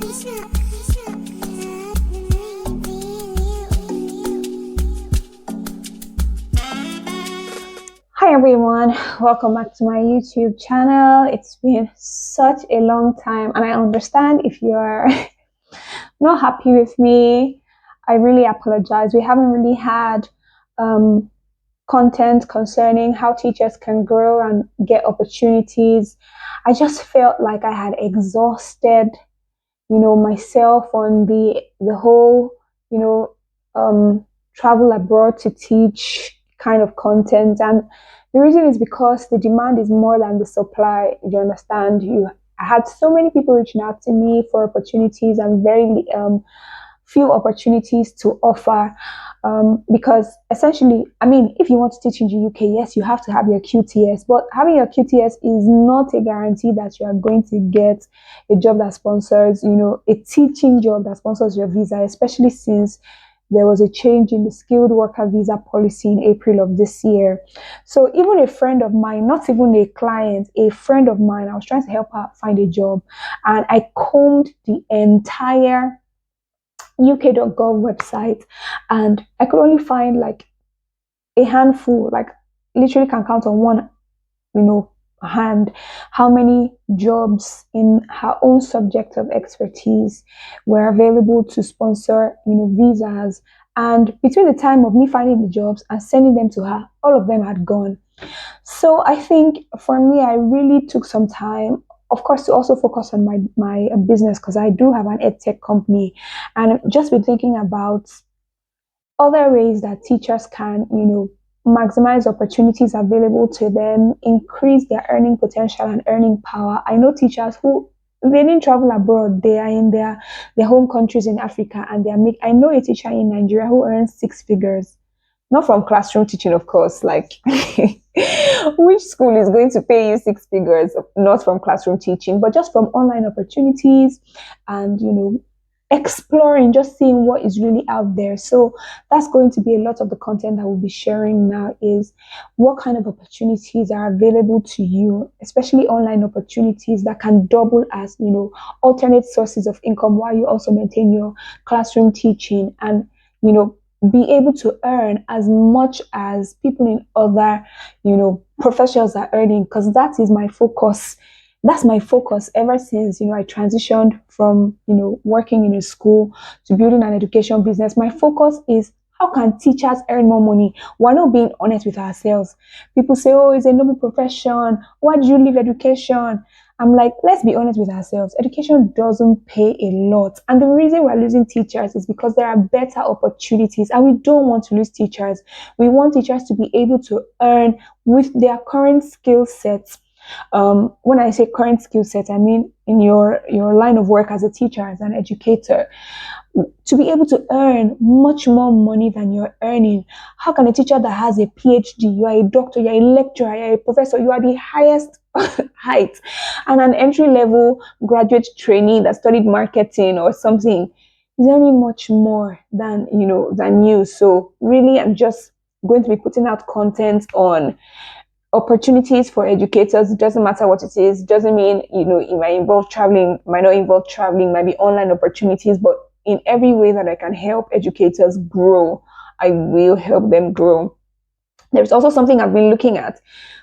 Hi everyone, welcome back to my YouTube channel. It's been such a long time and I understand if you're not happy with me. I really apologize. We haven't really had content concerning how teachers can grow and get opportunities. I just felt like I had exhausted, myself on the whole, you know, travel abroad to teach kind of content. And the reason is because the demand is more than the supply. You understand? I had so many people reaching out to me for opportunities and very few opportunities to offer. Because essentially, I mean, if you want to teach in the UK, yes, you have to have your QTS, but having your QTS is not a guarantee that you are going to get a job that sponsors, a teaching job that sponsors your visa, especially since there was a change in the skilled worker visa policy in April of this year. So even a friend of mine, not even a client, a friend of mine, I was trying to help her find a job, and I combed the entire UK.gov website, and I could only find like a handful, like literally can count on one, hand how many jobs in her own subject of expertise were available to sponsor, visas. And between the time of me finding the jobs and sending them to her, all of them had gone. So I think for me, I really took some time, of course, to also focus on my business, because I do have an edtech company, and just been thinking about other ways that teachers can, maximize opportunities available to them, increase their earning potential and earning power. I know teachers who they didn't travel abroad; they are in their home countries in Africa, and I know a teacher in Nigeria who earns six figures, not from classroom teaching, of course. Like, which school is going to pay you six figures? Not from classroom teaching, but just from online opportunities, and exploring, just seeing what is really out there. So that's going to be a lot of the content that we'll be sharing now, is what kind of opportunities are available to you, especially online opportunities that can double as, alternate sources of income while you also maintain your classroom teaching, and, be able to earn as much as people in other, professions are earning, because that is my focus. That's my focus ever since, I transitioned from, working in a school to building an education business. My focus is, how can teachers earn more money? We're not being honest with ourselves. People say, oh, it's a noble profession. Why did you leave education? I'm like, let's be honest with ourselves. Education doesn't pay a lot. And the reason we're losing teachers is because there are better opportunities, and we don't want to lose teachers. We want teachers to be able to earn with their current skill sets. When I say current skill set, I mean in your line of work as a teacher, as an educator, to be able to earn much more money than you're earning. How can a teacher that has a PhD, you are a doctor, you're a lecturer, you're a professor, you are the highest height, and an entry-level graduate trainee that studied marketing or something is earning much more than you? So really, I'm just going to be putting out content on opportunities for educators. It doesn't matter what it is. It doesn't mean, it might involve traveling, might not involve traveling, might be online opportunities, but in every way that I can help educators grow, I will help them grow. There's also something I've been looking at,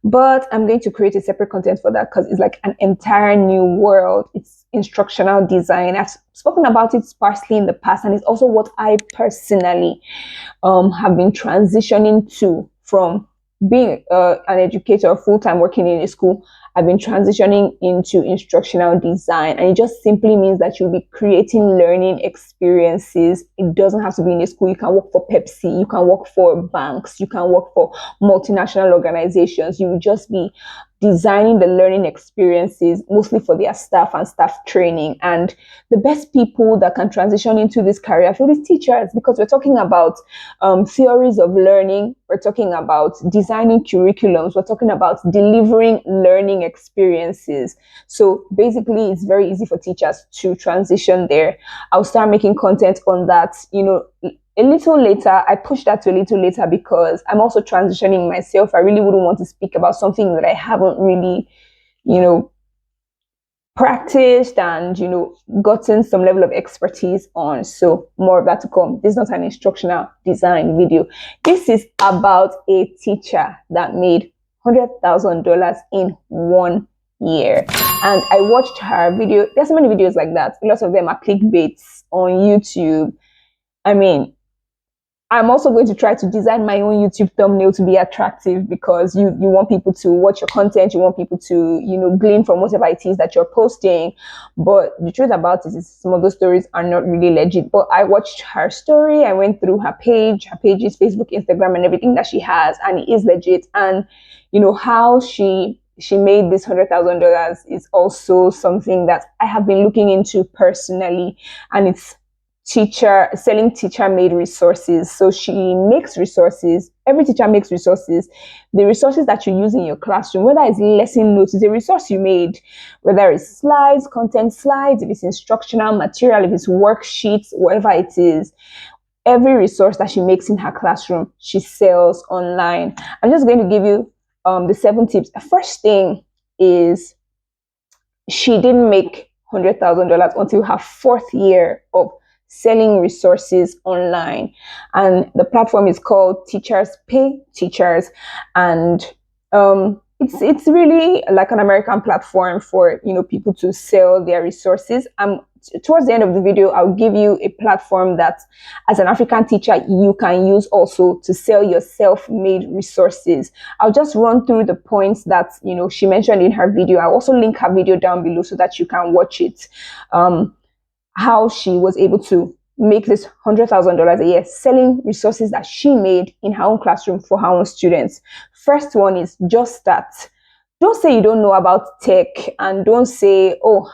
but I'm going to create a separate content for that, because it's like an entire new world. It's instructional design. I've spoken about it sparsely in the past, and it's also what I personally have been transitioning to. From being an educator full-time working in a school, I've been transitioning into instructional design, and it just simply means that you'll be creating learning experiences. It doesn't have to be in a school. You can work for Pepsi, you can work for banks, you can work for multinational organizations. You will just be designing the learning experiences mostly for their staff and staff training. And the best people that can transition into this career, I feel, is teachers, because we're talking about theories of learning, we're talking about designing curriculums, we're talking about delivering learning experiences. So basically, it's very easy for teachers to transition there. I'll start making content on that, a little later. I pushed that to a little later because I'm also transitioning myself. I really wouldn't want to speak about something that I haven't really, practiced and gotten some level of expertise on. So more of that to come. This is not an instructional design video. This is about a teacher that made $100,000 in 1 year. And I watched her video. There's so many videos like that. Lots of them are clickbaits on YouTube. I mean, I'm also going to try to design my own YouTube thumbnail to be attractive, because you want people to watch your content. You want people to, glean from whatever it is that you're posting. But the truth about it is some of those stories are not really legit. But I watched her story. I went through her pages, Facebook, Instagram, and everything that she has, and it is legit. And, how she made this $100,000 is also something that I have been looking into personally, and it's selling teacher-made resources. So she makes resources. Every teacher makes resources. The resources that you use in your classroom, whether it's lesson notes, it's a resource you made, whether it's slides, content slides, if it's instructional material, if it's worksheets, whatever it is. Every resource that she makes in her classroom, she sells online. I'm just going to give you the 7 tips. The first thing is, she didn't make $100,000 until her 4th year of selling resources online, and the platform is called Teachers Pay Teachers, and it's really like an American platform for people to sell their resources. Towards the end of the video, I'll give you a platform that, as an African teacher, you can use also to sell your self-made resources. I'll just run through the points that she mentioned in her video. I'll also link her video down below so that you can watch it. How she was able to make this $100,000 a year selling resources that she made in her own classroom for her own students. First one is, just start. Don't say you don't know about tech, and don't say, oh,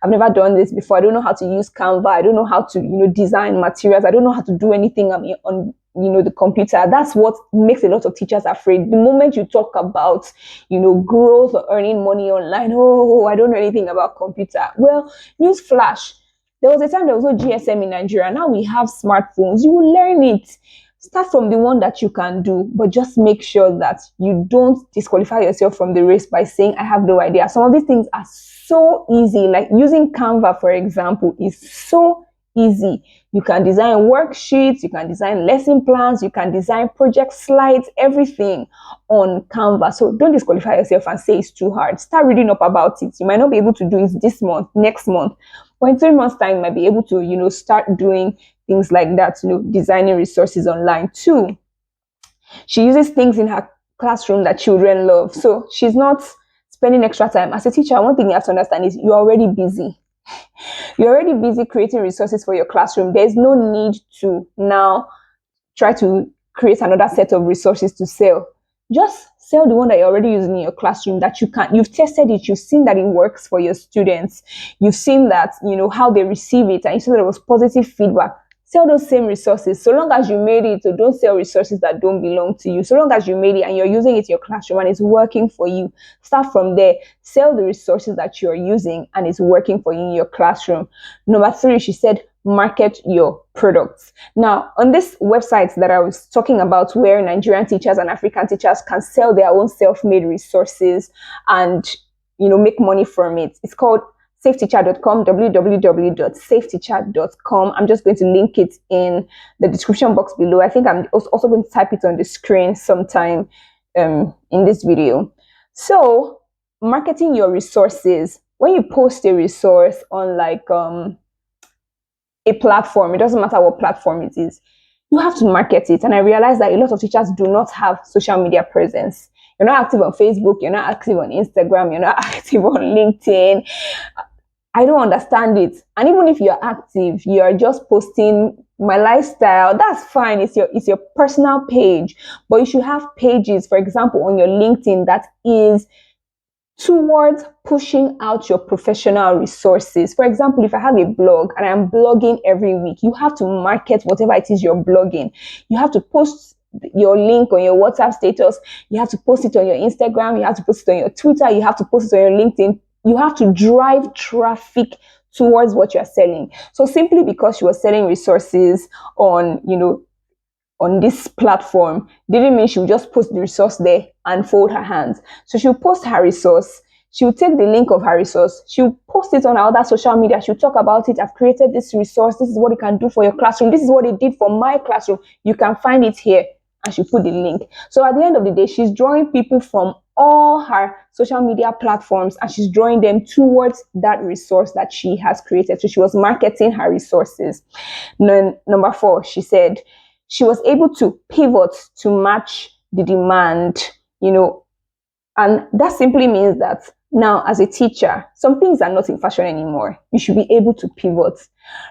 I've never done this before. I don't know how to use Canva. I don't know how to design materials. I don't know how to do anything on the computer. That's what makes a lot of teachers afraid. The moment you talk about growth or earning money online, oh, I don't know anything about computer. Well, news flash. There was a time there was no GSM in Nigeria. Now we have smartphones. You will learn it. Start from the one that you can do, but just make sure that you don't disqualify yourself from the race by saying, I have no idea. Some of these things are so easy. Like using Canva, for example, is so easy. You can design worksheets, you can design lesson plans, you can design project slides, everything on Canva. So don't disqualify yourself and say it's too hard. Start reading up about it. You might not be able to do it this month, next month, but in 3 months' time, you might be able to, start doing things like that, designing resources online too. She uses things in her classroom that children love. So she's not spending extra time. As a teacher, one thing you have to understand is you're already busy. You're already busy creating resources for your classroom. There's no need to now try to create another set of resources to sell. Just sell the one that you're already using in your classroom, that you've tested it, you've seen that it works for your students, you've seen that, how they receive it, and you saw that there was positive feedback. Sell those same resources. So long as you made it, so don't sell resources that don't belong to you. So long as you made it and you're using it in your classroom and it's working for you, start from there. Sell the resources that you're using and it's working for you in your classroom. Number 3, she said, market your products. Now, on this website that I was talking about, where Nigerian teachers and African teachers can sell their own self-made resources and, make money from it, it's called safeteacher.com, www.safeteacher.com. I'm just going to link it in the description box below. I think I'm also going to type it on the screen sometime in this video. So, marketing your resources. When you post a resource on like a platform, it doesn't matter what platform it is, you have to market it. And I realize that a lot of teachers do not have social media presence. You're not active on Facebook, you're not active on Instagram, you're not active on LinkedIn. I don't understand it. And even if you're active, you're just posting my lifestyle, that's fine. It's your personal page. But you should have pages, for example, on your LinkedIn that is towards pushing out your professional resources. For example, if I have a blog and I'm blogging every week, you have to market whatever it is you're blogging. You have to post your link on your WhatsApp status. You have to post it on your Instagram. You have to post it on your Twitter. You have to post it on your LinkedIn. You have to drive traffic towards what you're selling. So simply because she was selling resources on this platform didn't mean she would just post the resource there and fold her hands. So she'll post her resource. She would take the link of her resource, she would post it on her other social media, she would talk about it. I've created this resource, this is what it can do for your classroom, this is what it did for my classroom, you can find it here. And she put the link. So at the end of the day, she's drawing people from all her social media platforms, and she's drawing them towards that resource that she has created. So she was marketing her resources. Then, number 4, she said she was able to pivot to match the demand, and that simply means that now, as a teacher, some things are not in fashion anymore. You should be able to pivot.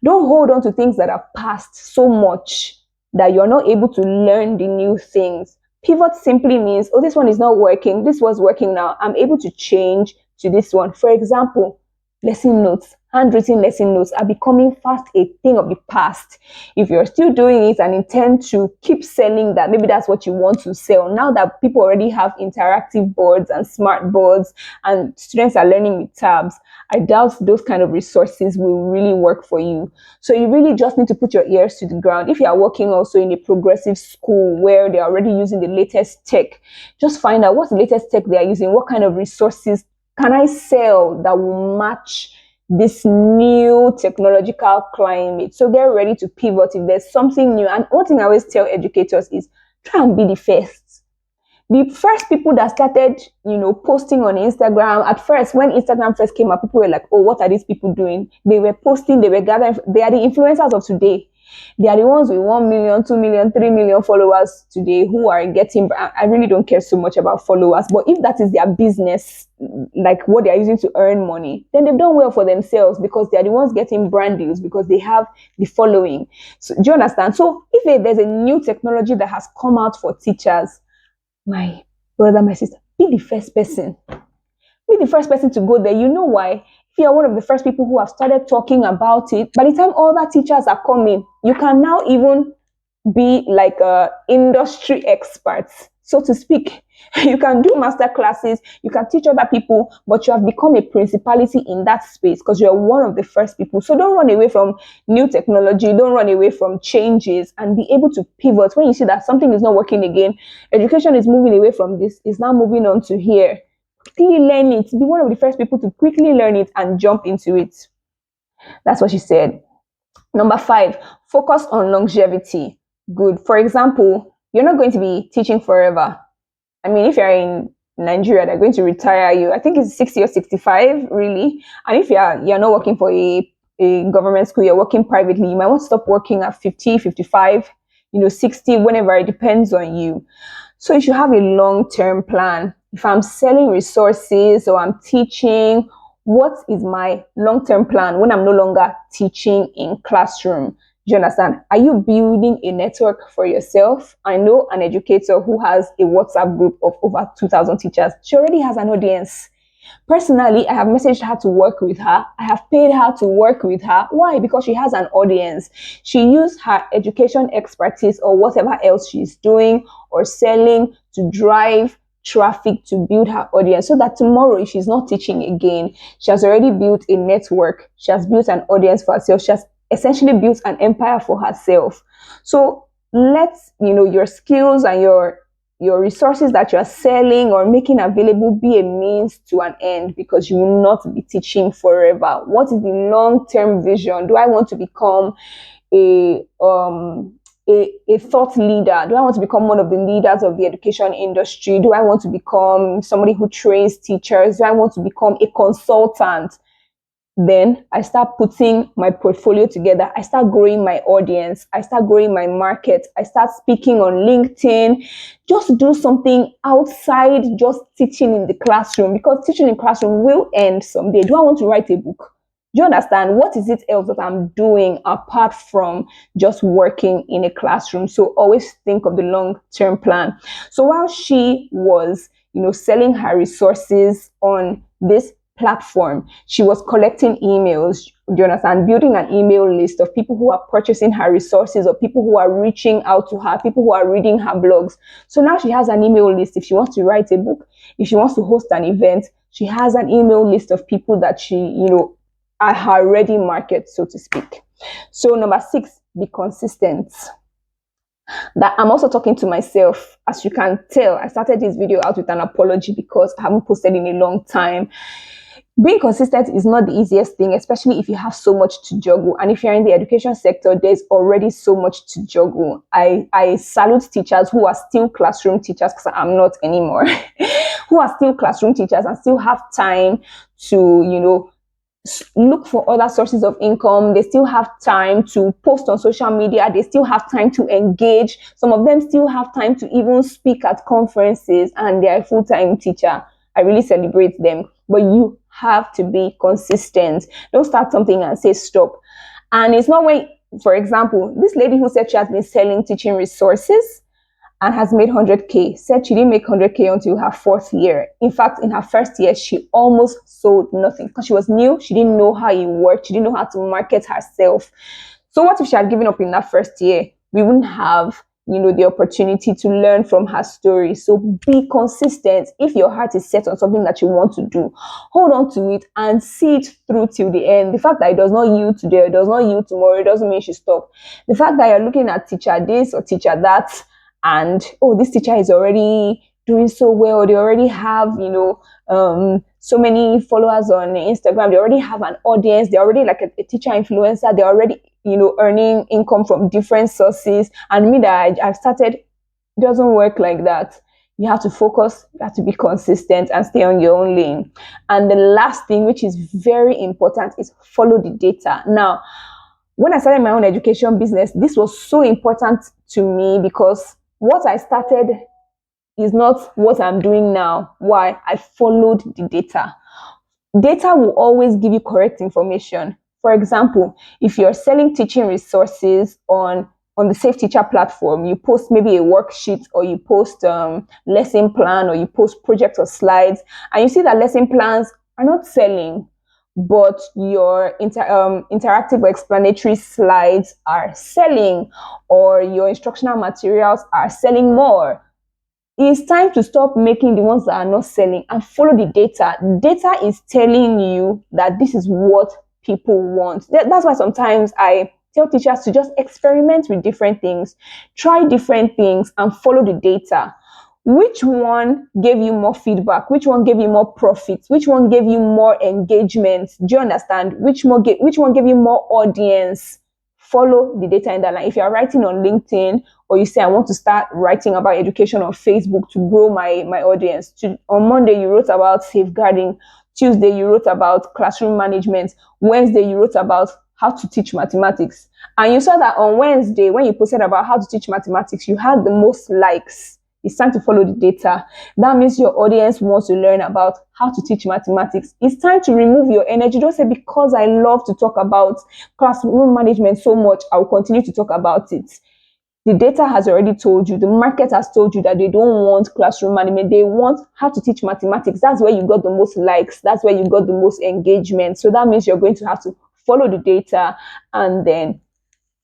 Don't hold on to things that are past so much that you're not able to learn the new things. Pivot simply means, oh, this one is not working. This was working now. I'm able to change to this one. For example, lesson notes, handwritten lesson notes are becoming fast a thing of the past. If you're still doing it and intend to keep selling that, maybe that's what you want to sell. Now that people already have interactive boards and smart boards and students are learning with tabs, I doubt those kind of resources will really work for you. So you really just need to put your ears to the ground. If you are working also in a progressive school where they're already using the latest tech, just find out what's the latest tech they are using, what kind of resources can I sell that will match this new technological climate. So get ready to pivot if there's something new. And one thing I always tell educators is try and be the first. The first people that started, posting on Instagram, at first, when Instagram first came up, people were like, oh, what are these people doing? They were posting, they were gathering, they are the influencers of today. They are the ones with 1 million, 2 million, 3 million followers today who are getting, I really don't care so much about followers, but if that is their business, like what they are using to earn money, then they've done well for themselves because they are the ones getting brand deals because they have the following. So, do you understand? So if there's a new technology that has come out for teachers, my brother, my sister, be the first person. Be the first person to go there. You know why? If you're one of the first people who have started talking about it, by the time other teachers are coming, you can now even be like industry experts, so to speak. You can do master classes, you can teach other people, but you have become a principality in that space because you're one of the first people. So don't run away from new technology, don't run away from changes, and be able to pivot when you see that something is not working again. Education is moving away from this, is now moving on to here. Quickly learn it. Be one of the first people to quickly learn it and jump into it. That's what she said. Number 5, focus on longevity. Good. For example, you're not going to be teaching forever. I mean, if you're in Nigeria, they're going to retire you. I think it's 60 or 65, really. And if you're not working for a government school, you're working privately, you might want to stop working at 50, 55, 60, whenever. It depends on you. So you should have a long-term plan. If I'm selling resources or I'm teaching, what is my long-term plan when I'm no longer teaching in classroom? Do you understand? Are you building a network for yourself? I know an educator who has a WhatsApp group of over 2,000 teachers. She already has an audience. Personally, I have messaged her to work with her. I have paid her to work with her. Why? Because she has an audience. She used her education expertise or whatever else she's doing or selling to drive traffic to build her audience, so that tomorrow, if she's not teaching again, she has already built a network. She has built an audience for herself. She has essentially built an empire for herself. So let your skills and your resources that you're selling or making available be a means to an end, because you will not be teaching forever. What is the long-term vision? Do I want to become a thought leader? Do I want to become one of the leaders of the education industry? Do I want to become somebody who trains teachers? Do I want to become a consultant? Then I start putting my portfolio together. I start growing my audience. I start growing my market. I start speaking on LinkedIn. Just do something outside just teaching in the classroom, because teaching in the classroom will end someday. Do I want to write a book? Do you understand? What is it else that I'm doing apart from just working in a classroom? So always think of the long-term plan. So while she was, selling her resources on this platform, she was collecting emails, do you understand, building an email list of people who are purchasing her resources or people who are reaching out to her, people who are reading her blogs. So now she has an email list. If she wants to write a book, if she wants to host an event, she has an email list of people that she, are her ready market, so to speak. So number 6, be consistent. That I'm also talking to myself. As you can tell, I started this video out with an apology because I haven't posted in a long time. Being consistent is not the easiest thing, especially if you have so much to juggle. And if you're in the education sector, there's already so much to juggle. I salute teachers who are still classroom teachers, because I'm not anymore, who are still classroom teachers and still have time to, look for other sources of income. They still have time to post on social media. They still have time to engage. Some of them still have time to even speak at conferences, and they're a full-time teacher. I really celebrate them. But you have to be consistent. Don't start something and say stop. And it's not when, for example, this lady who said she has been selling teaching resources and has made 100K, said she didn't make 100K until her fourth year. In fact, in her first year, she almost sold nothing because she was new. She didn't know how it worked. She didn't know how to market herself. So what if she had given up in that first year? We wouldn't have, the opportunity to learn from her story. So be consistent. If your heart is set on something that you want to do, hold on to it and see it through till the end. The fact that it does not yield today, it does not yield tomorrow, it doesn't mean you stop. The fact that you're looking at teacher this or teacher that, and oh, this teacher is already doing so well, they already have, so many followers on Instagram, they already have an audience, they're already like a teacher influencer, they're already, earning income from different sources. And me that I've started, it doesn't work like that. You have to focus, you have to be consistent and stay on your own lane. And the last thing, which is very important, is follow the data. Now, when I started my own education business, this was so important to me because what I started is not what I'm doing now. Why? I followed the data. Data will always give you correct information. For example, if you're selling teaching resources on the Safe Teacher platform, you post maybe a worksheet, or you post lesson plan, or you post project or slides, and you see that lesson plans are not selling, but your interactive or explanatory slides are selling, or your instructional materials are selling more. It's time to stop making the ones that are not selling and follow the data. Data is telling you that this is what people want. That's why sometimes I tell teachers to just experiment with different things, try different things, and follow the data. Which one gave you more feedback? Which one gave you more profits? Which one gave you more engagement? Do you understand? Which one gave you more audience? Follow the data in that line. If you're writing on LinkedIn, or you say, I want to start writing about education on Facebook to grow my audience. On Monday, you wrote about safeguarding. Tuesday, you wrote about classroom management. Wednesday, you wrote about how to teach mathematics. And you saw that on Wednesday, when you posted about how to teach mathematics, you had the most likes. It's time to follow the data. That means your audience wants to learn about how to teach mathematics. It's time to remove your energy. Don't say, because I love to talk about classroom management so much, I will continue to talk about it. The data has already told you, the market has told you that they don't want classroom management. They want how to teach mathematics. That's where you got the most likes. That's where you got the most engagement. So that means you're going to have to follow the data and then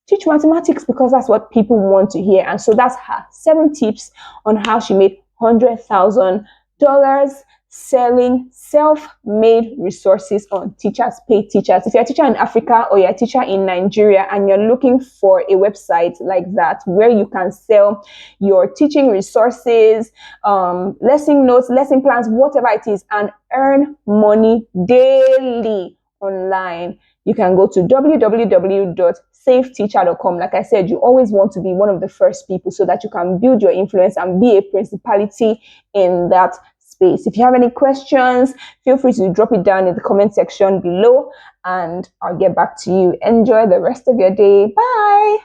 teach mathematics, because that's what people want to hear. And so that's her 7 tips on how she made $100,000 selling self-made resources on Teachers Pay Teachers. If you're a teacher in Africa, or you're a teacher in Nigeria, and you're looking for a website like that where you can sell your teaching resources, lesson notes, lesson plans, whatever it is, and earn money daily online, you can go to www.safeteacher.com. Like I said, you always want to be one of the first people so that you can build your influence and be a principality in that space. If you have any questions, feel free to drop it down in the comment section below, and I'll get back to you. Enjoy the rest of your day. Bye.